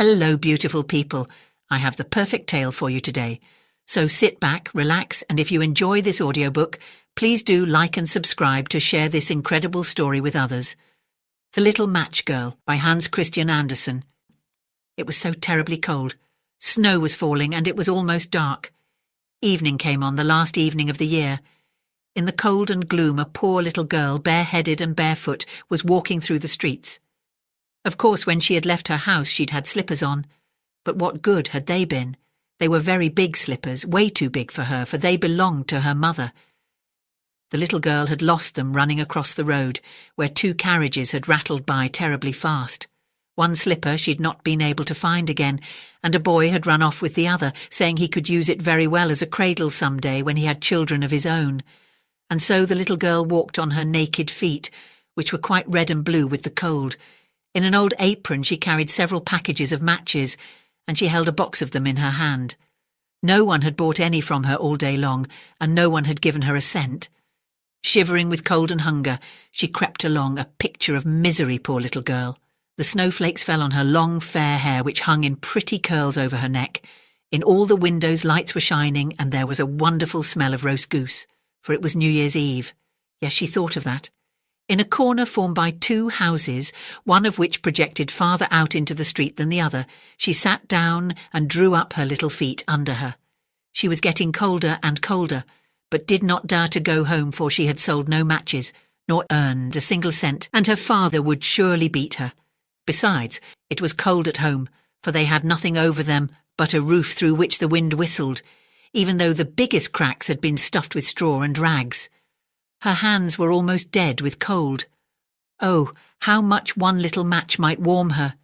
Hello, beautiful people. I have the perfect tale for you today. So sit back, relax, and if you enjoy this audiobook, please do like and subscribe to share this incredible story with others. The Little Match Girl by Hans Christian Andersen. It was so terribly cold. Snow was falling and it was almost dark. Evening came on, the last evening of the year. In the cold and gloom, a poor little girl, bareheaded and barefoot, was walking through the streets. Of course, when she had left her house, she'd had slippers on. But what good had they been? They were very big slippers, way too big for her, for they belonged to her mother. The little girl had lost them running across the road, where two carriages had rattled by terribly fast. One slipper she'd not been able to find again, and a boy had run off with the other, saying he could use it very well as a cradle some day when he had children of his own. And so the little girl walked on her naked feet, which were quite red and blue with the cold. In an old apron she carried several packages of matches, and she held a box of them in her hand. No one had bought any from her all day long, and no one had given her a cent. Shivering with cold and hunger, she crept along, a picture of misery, poor little girl. The snowflakes fell on her long fair hair, which hung in pretty curls over her neck. In all the windows lights were shining, and there was a wonderful smell of roast goose, for it was New Year's Eve. Yes, she thought of that. In a corner formed by two houses, one of which projected farther out into the street than the other, she sat down and drew up her little feet under her. She was getting colder and colder, but did not dare to go home, for she had sold no matches, nor earned a single cent, and her father would surely beat her. Besides, it was cold at home, for they had nothing over them but a roof through which the wind whistled, even though the biggest cracks had been stuffed with straw and rags. Her hands were almost dead with cold. Oh, how much one little match might warm her!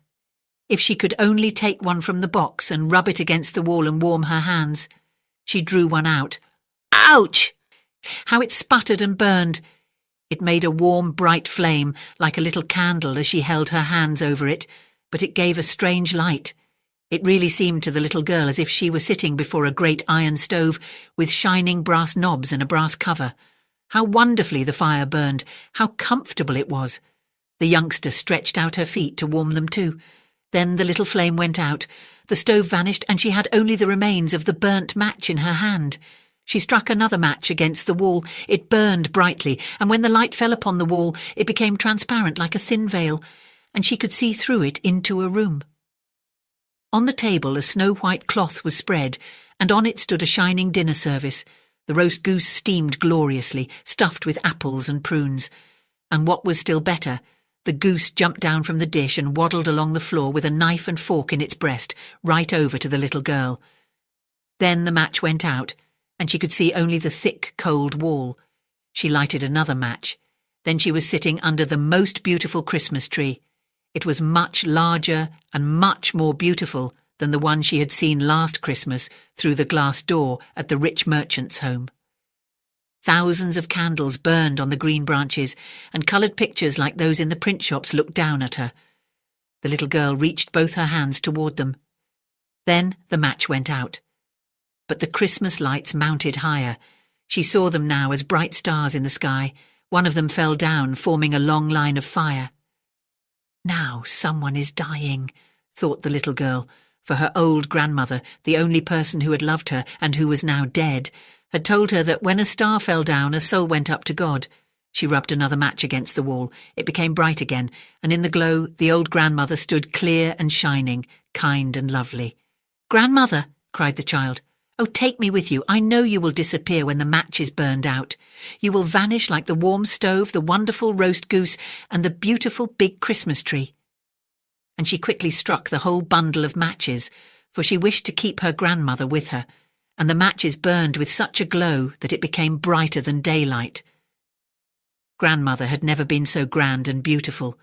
If she could only take one from the box and rub it against the wall and warm her hands. She drew one out. Ouch! How it sputtered and burned! It made a warm, bright flame, like a little candle as she held her hands over it, but it gave a strange light. It really seemed to the little girl as if she were sitting before a great iron stove with shining brass knobs and a brass cover. How wonderfully the fire burned! How comfortable it was! The youngster stretched out her feet to warm them too. Then the little flame went out, the stove vanished, and she had only the remains of the burnt match in her hand. She struck another match against the wall. It burned brightly, and when the light fell upon the wall, it became transparent like a thin veil, and she could see through it into a room. On the table a snow-white cloth was spread, and on it stood a shining dinner service. The roast goose steamed gloriously, stuffed with apples and prunes. And what was still better, the goose jumped down from the dish and waddled along the floor with a knife and fork in its breast, right over to the little girl. Then the match went out, and she could see only the thick, cold wall. She lighted another match. Then she was sitting under the most beautiful Christmas tree. It was much larger and much more beautiful than the one she had seen last Christmas through the glass door at the rich merchant's home. Thousands of candles burned on the green branches, and coloured pictures like those in the print shops looked down at her. The little girl reached both her hands toward them. Then the match went out. But the Christmas lights mounted higher. She saw them now as bright stars in the sky. One of them fell down, forming a long line of fire. Now someone is dying, thought the little girl, for her old grandmother, the only person who had loved her and who was now dead, had told her that when a star fell down, a soul went up to God. She rubbed another match against the wall. It became bright again, and in the glow the old grandmother stood clear and shining, kind and lovely. "Grandmother," cried the child, "oh, take me with you. I know you will disappear when the match is burned out. You will vanish like the warm stove, the wonderful roast goose, and the beautiful big Christmas tree." And she quickly struck the whole bundle of matches, for she wished to keep her grandmother with her, and the matches burned with such a glow that it became brighter than daylight. Grandmother had never been so grand and beautiful.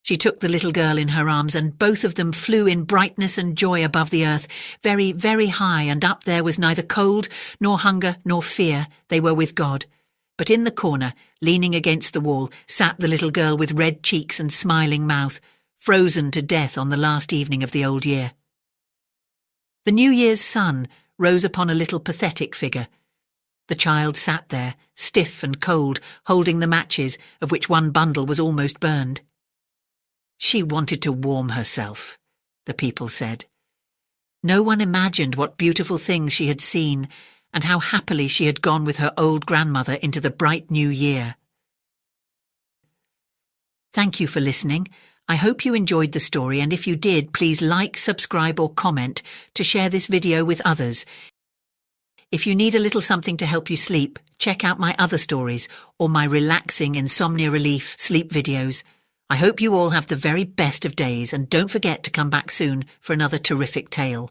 She took the little girl in her arms, and both of them flew in brightness and joy above the earth, very, very high, and up there was neither cold, nor hunger, nor fear. They were with God. But in the corner, leaning against the wall, sat the little girl with red cheeks and smiling mouth, frozen to death on the last evening of the old year. The New Year's sun rose upon a little pathetic figure. The child sat there, stiff and cold, holding the matches, of which one bundle was almost burned. She wanted to warm herself. the people said. No one imagined what beautiful things she had seen and how happily she had gone with her old grandmother into the bright new year. Thank you for listening. I hope you enjoyed the story, and if you did, please like, subscribe or comment to share this video with others. If you need a little something to help you sleep, check out my other stories or my relaxing insomnia relief sleep videos. I hope you all have the very best of days, and don't forget to come back soon for another terrific tale.